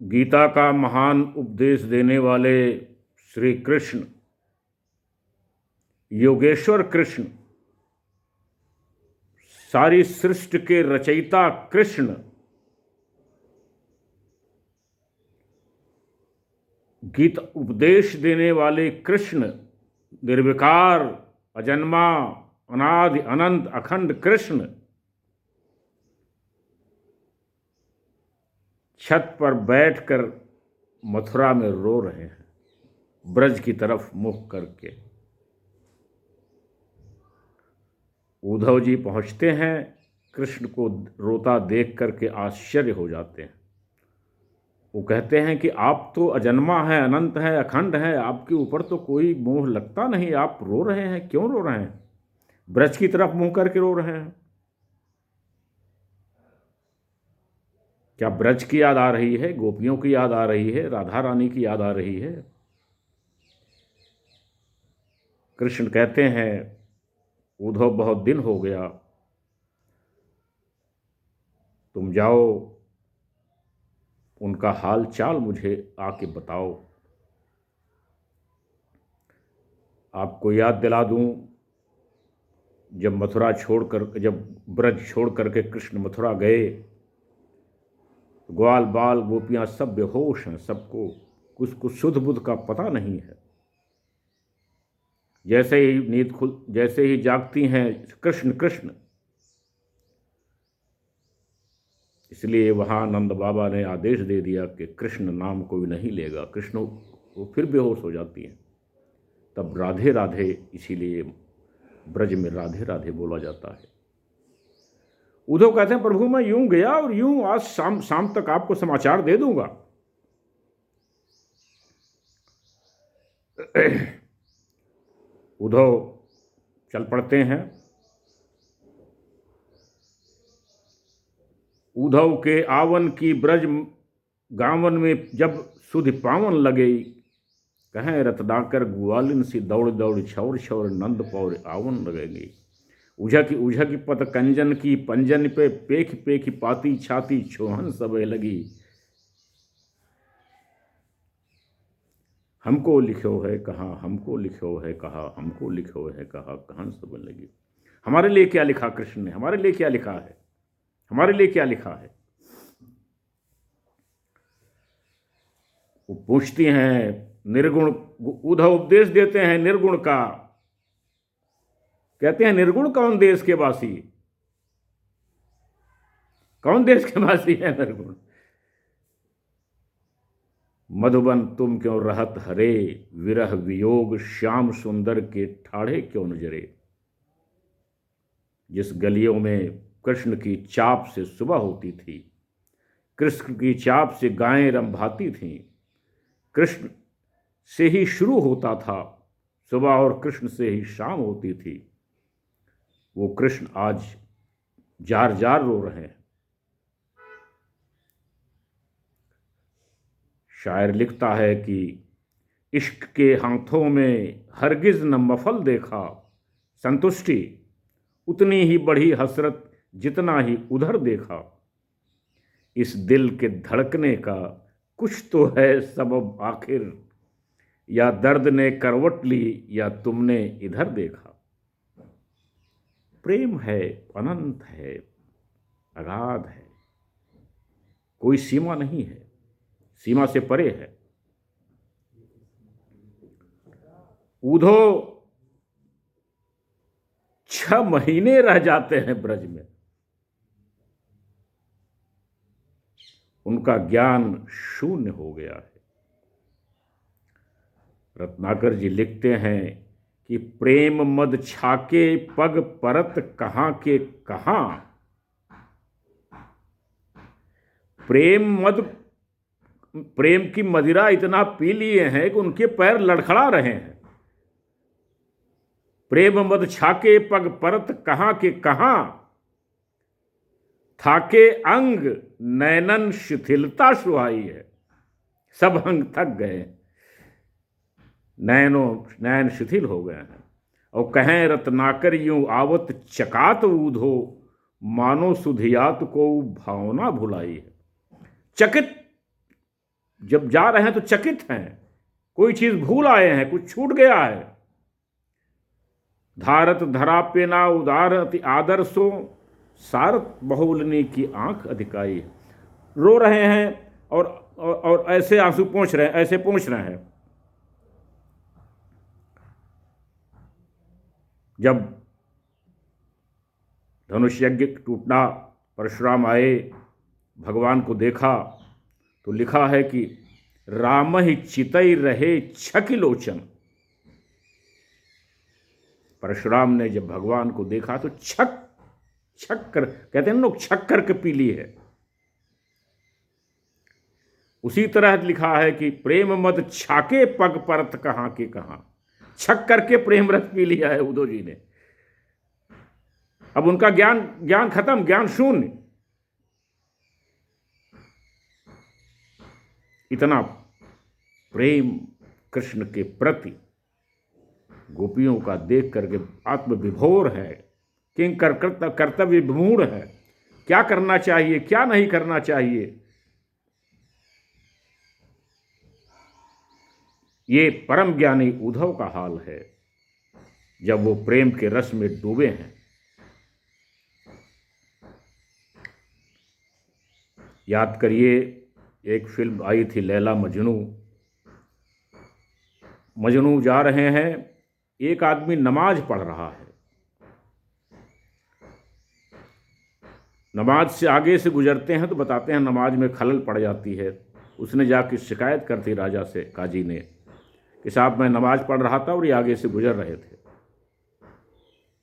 गीता का महान उपदेश देने वाले श्री कृष्ण, योगेश्वर कृष्ण, सारी सृष्टि के रचयिता कृष्ण, गीता उपदेश देने वाले कृष्ण, निर्विकार, अजन्मा, अनादि, अनंत, अखंड कृष्ण छत पर बैठकर मथुरा में रो रहे हैं, ब्रज की तरफ मुख करके। उद्धव जी पहुंचते हैं, कृष्ण को रोता देख करके आश्चर्य हो जाते हैं। वो कहते हैं कि आप तो अजन्मा है, अनंत है, अखंड है, आपके ऊपर तो कोई मोह लगता नहीं, आप रो रहे हैं, क्यों रो रहे हैं? ब्रज की तरफ मुंह करके रो रहे हैं। क्या ब्रज की याद आ रही है, गोपियों की याद आ रही है, राधा रानी की याद आ रही है? कृष्ण कहते हैं, उद्धव बहुत दिन हो गया, तुम जाओ, उनका हाल चाल मुझे आके बताओ। आपको याद दिला दूं, जब ब्रज छोड़ करके कृष्ण मथुरा गए, ग्वाल बाल गोपियां सब बेहोश हैं, सबको कुछ सुध बुध का पता नहीं है। जैसे ही जागती हैं, कृष्ण कृष्ण। इसलिए वहां नंद बाबा ने आदेश दे दिया कि कृष्ण नाम कोई नहीं लेगा। कृष्ण वो फिर बेहोश हो जाती हैं। तब राधे राधे, इसीलिए ब्रज में राधे राधे बोला जाता है। उद्धव कहते हैं, प्रभु मैं यूं गया और यूं आज शाम तक आपको समाचार दे दूंगा। उद्धव चल पड़ते हैं। उद्धव के आवन की ब्रज गावन में जब सुध पावन लगे, कहें रत्नाकर ग्वालिन सी दौड़ दौड़ छौर छौर नंद पौर आवन लगेगी। उझ की पत कंजन की पंजन पे पेख पेख पाती छाती छोहन सबे लगी। हमको लिखो है कहाँ, हमको लिखो है कहाँ, हमको लिखो है कहाँ, कहन सब लगी। हमारे लिए क्या लिखा कृष्ण ने, हमारे लिए क्या लिखा है, हमारे लिए क्या लिखा है? वो पूछती हैं निर्गुण। उद्धव उपदेश देते हैं निर्गुण का। कहते हैं, निर्गुण कौन देश के वासी, कौन देश के वासी है निर्गुण? मधुबन तुम क्यों रहत हरे, विरह वियोग श्याम सुंदर के ठाढ़े क्यों नजरे। जिस गलियों में कृष्ण की चाप से सुबह होती थी, कृष्ण की चाप से गायें रंभाती थीं, कृष्ण से ही शुरू होता था सुबह और कृष्ण से ही शाम होती थी, वो कृष्ण आज जार जार रो रहे हैं। शायर लिखता है कि इश्क के हाथों में हरगिज न मफल देखा, संतुष्टि उतनी ही बड़ी हसरत जितना ही उधर देखा। इस दिल के धड़कने का कुछ तो है सबब आखिर, या दर्द ने करवट ली या तुमने इधर देखा। प्रेम है, अनंत है, अगाध है, कोई सीमा नहीं है, सीमा से परे है। उद्धव 6 महीने रह जाते हैं ब्रज में। उनका ज्ञान शून्य हो गया है। रत्नाकर जी लिखते हैं कि प्रेम मद छाके पग परत कहाँ के कहाँ। प्रेम की मदिरा इतना पी लिए हैं कि उनके पैर लड़खड़ा रहे हैं। प्रेम मद छाके पग परत कहाँ के कहाँ, थाके अंग नैनन शिथिलता सुहाई है। सब अंग थक गए, नैन शिथिल हो गए हैं। और कहें रत्नाकर यूं आवत चकात ऊधो, मानो सुधियात को भावना भुलाई है। चकित जब जा रहे हैं तो चकित हैं, कोई चीज भूल आए हैं, कुछ छूट गया है। धारत धरा पे ना उदार अति आदर सो, सारत बहुलनी की आंख अधिकाई। रो रहे हैं और ऐसे आंसू पोंछ रहे हैं, ऐसे पोंछ रहे हैं। जब धनुष यज्ञ टूटना, परशुराम आए, भगवान को देखा, तो लिखा है कि राम ही चितई रहे छकि लोचन। परशुराम ने जब भगवान को देखा तो छक छक कर, कहते हैं लोग, छक करके पी ली है। उसी तरह लिखा है कि प्रेम मद छाके पग परत कहां के कहां। छक करके प्रेम रस पी लिया है उद्धव जी ने। अब उनका ज्ञान खत्म, ज्ञान शून्य। इतना प्रेम कृष्ण के प्रति गोपियों का देख करके आत्मविभोर है, किंकर कर्तव्य विमूढ़ है। क्या करना चाहिए, क्या नहीं करना चाहिए, ये परम ज्ञानी उद्धव का हाल है जब वो प्रेम के रस में डूबे हैं। याद करिए, एक फिल्म आई थी लैला मजनू। मजनू जा रहे हैं, एक आदमी नमाज पढ़ रहा है, नमाज से आगे से गुजरते हैं तो बताते हैं नमाज में खलल पड़ जाती है। उसने जाकर शिकायत कर दी राजा से, काजी ने, कि साहब मैं नमाज पढ़ रहा था और ये आगे से गुजर रहे थे।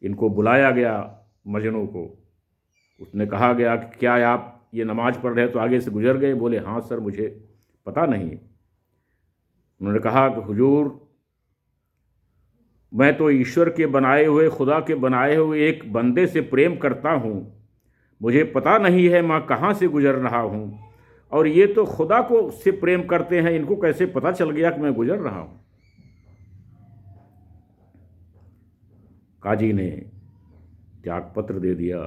इनको बुलाया गया, मजनू को। उसने कहा गया कि क्या आप ये नमाज पढ़ रहे तो आगे से गुजर गए? बोले हाँ सर, मुझे पता नहीं। उन्होंने कहा कि हुजूर, मैं तो ईश्वर के बनाए हुए, खुदा के बनाए हुए एक बंदे से प्रेम करता हूँ, मुझे पता नहीं है मैं कहाँ से गुजर रहा हूँ, और ये तो खुदा को से प्रेम करते हैं, इनको कैसे पता चल गया कि मैं गुजर रहा हूँ? काजी ने त्यागपत्र दे दिया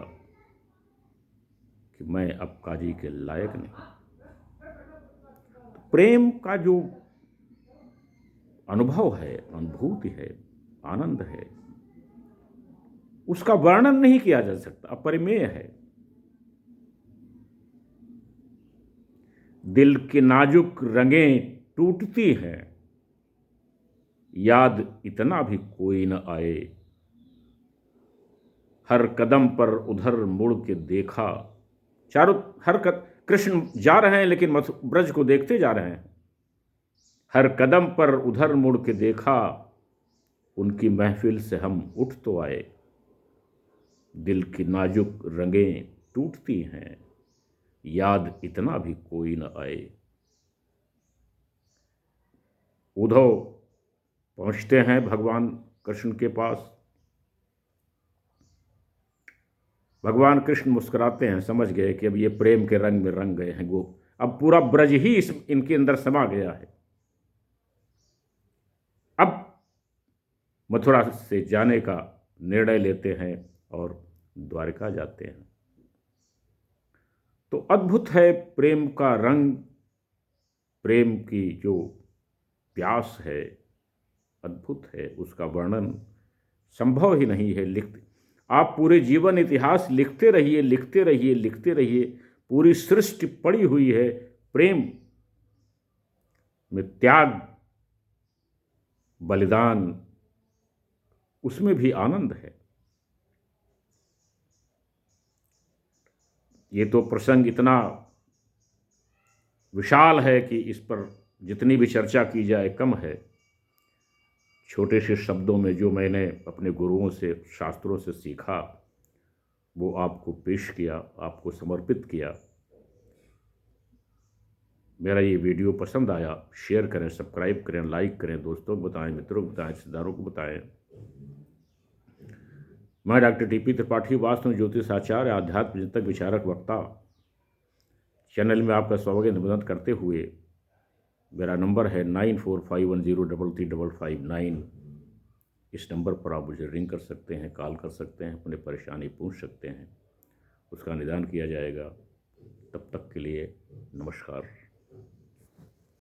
कि मैं अब काजी के लायक नहीं। तो प्रेम का जो अनुभव है, अनुभूति है, आनंद है, उसका वर्णन नहीं किया जा सकता, अपरिमेय है। दिल की नाजुक रंगें टूटती हैं, याद इतना भी कोई न आए। हर कदम पर उधर मुड़ के देखा। कृष्ण जा रहे हैं लेकिन ब्रज को देखते जा रहे हैं। हर कदम पर उधर मुड़ के देखा, उनकी महफिल से हम उठ तो आए। दिल की नाजुक रंगें टूटती हैं, याद इतना भी कोई न आए। उद्धव पहुंचते हैं भगवान कृष्ण के पास। भगवान कृष्ण मुस्कुराते हैं, समझ गए कि अब ये प्रेम के रंग में रंग गए हैं गोप, अब पूरा ब्रज ही इनके अंदर समा गया है। अब मथुरा से जाने का निर्णय लेते हैं और द्वारका जाते हैं। तो अद्भुत है प्रेम का रंग, प्रेम की जो प्यास है, अद्भुत है। उसका वर्णन संभव ही नहीं है। आप पूरे जीवन इतिहास लिखते रहिए, लिखते रहिए, लिखते रहिए। पूरी सृष्टि पड़ी हुई है प्रेम में, त्याग, बलिदान, उसमें भी आनंद है। ये तो प्रसंग इतना विशाल है कि इस पर जितनी भी चर्चा की जाए कम है। छोटे से शब्दों में जो मैंने अपने गुरुओं से, शास्त्रों से सीखा, वो आपको पेश किया, आपको समर्पित किया। मेरा ये वीडियो पसंद आया, शेयर करें, सब्सक्राइब करें, लाइक करें, दोस्तों को बताएं, मित्रों को बताएं, रिश्तेदारों को बताएं। मैं डॉक्टर टी.पी. त्रिपाठी, वास्तु ज्योतिष आचार्य, आध्यात्म चिंतक, विचारक, वक्ता, चैनल में आपका स्वागत निवेदन करते हुए मेरा नंबर है 9451033559। इस नंबर पर आप मुझे रिंग कर सकते हैं, कॉल कर सकते हैं, अपनी परेशानी पूछ सकते हैं, उसका निदान किया जाएगा। तब तक के लिए नमस्कार।